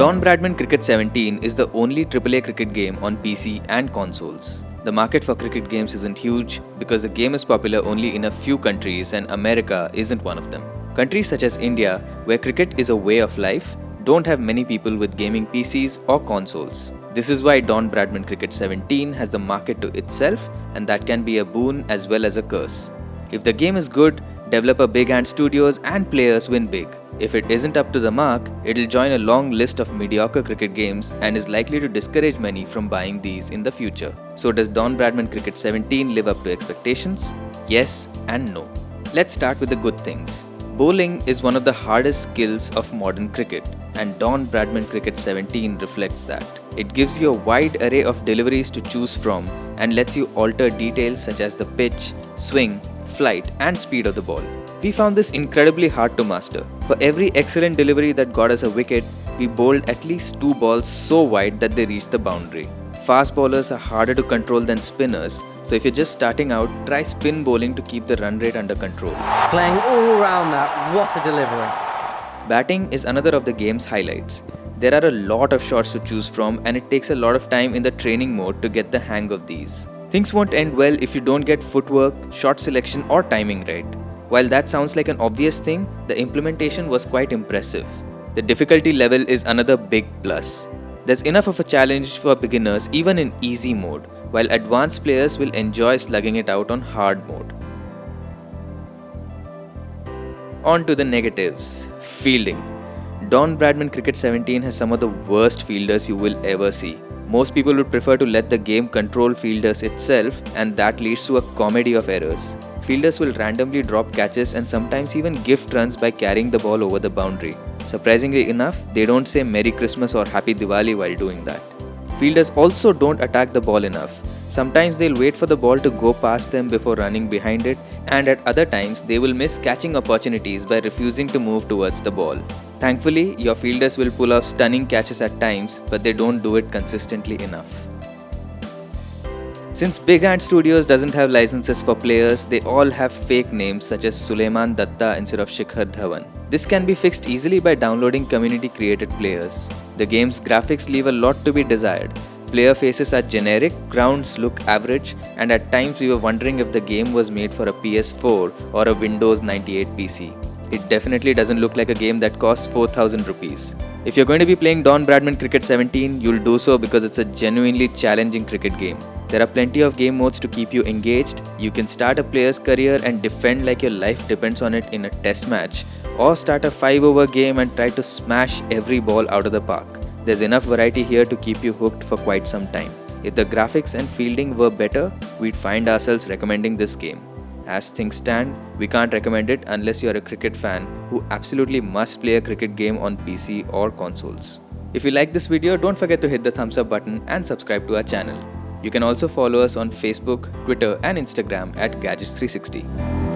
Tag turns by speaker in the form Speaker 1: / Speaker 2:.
Speaker 1: Don Bradman Cricket 17 is the only AAA cricket game on PC and consoles. The market for cricket games isn't huge because the game is popular only in a few countries and America isn't one of them. Countries such as India, where cricket is a way of life, don't have many people with gaming PCs or consoles. This is why Don Bradman Cricket 17 has the market to itself, and that can be a boon as well as a curse. If the game is good, developer big hand studios and players win big. If it isn't up to the mark, it'll join a long list of mediocre cricket games and is likely to discourage many from buying these in the future. So does Don Bradman Cricket 17 live up to expectations? Yes and no. Let's start with the good things. Bowling is one of the hardest skills of modern cricket, and Don Bradman Cricket 17 reflects that. It gives you a wide array of deliveries to choose from and lets you alter details such as the pitch, swing, flight and speed of the ball. We found this incredibly hard to master. For every excellent delivery that got us a wicket, we bowled at least 2 balls so wide that they reached the boundary. Fast bowlers are harder to control than spinners, so if you're just starting out, try spin bowling to keep the run rate under control.
Speaker 2: Playing all around that, what a delivery.
Speaker 1: Batting is another of the game's highlights. There are a lot of shots to choose from and it takes a lot of time in the training mode to get the hang of these. Things won't end well if you don't get footwork, shot selection or timing right. While that sounds like an obvious thing, the implementation was quite impressive. The difficulty level is another big plus. There's enough of a challenge for beginners even in easy mode, while advanced players will enjoy slugging it out on hard mode. On to the negatives. Fielding. Don Bradman Cricket 17 has some of the worst fielders you will ever see. Most people would prefer to let the game control fielders itself, and that leads to a comedy of errors. Fielders will randomly drop catches and sometimes even gift runs by carrying the ball over the boundary. Surprisingly enough, they don't say Merry Christmas or Happy Diwali while doing that. Fielders also don't attack the ball enough. Sometimes they'll wait for the ball to go past them before running behind it, and at other times they will miss catching opportunities by refusing to move towards the ball. Thankfully, your fielders will pull off stunning catches at times, but they don't do it consistently enough. Since Big Hand Studios doesn't have licenses for players, they all have fake names such as Sulaiman Datta instead of Shikhar Dhawan. This can be fixed easily by downloading community-created players. The game's graphics leave a lot to be desired. Player faces are generic, grounds look average, and at times we were wondering if the game was made for a PS4 or a Windows 98 PC. It definitely doesn't look like a game that costs 4,000 rupees. If you're going to be playing Don Bradman Cricket 17, you'll do so because it's a genuinely challenging cricket game. There are plenty of game modes to keep you engaged. You can start a player's career and defend like your life depends on it in a test match, or start a 5-over game and try to smash every ball out of the park. There's enough variety here to keep you hooked for quite some time. If the graphics and fielding were better, we'd find ourselves recommending this game. As things stand, we can't recommend it unless you're a cricket fan who absolutely must play a cricket game on PC or consoles. If you like this video, don't forget to hit the thumbs up button and subscribe to our channel. You can also follow us on Facebook, Twitter and Instagram at Gadgets360.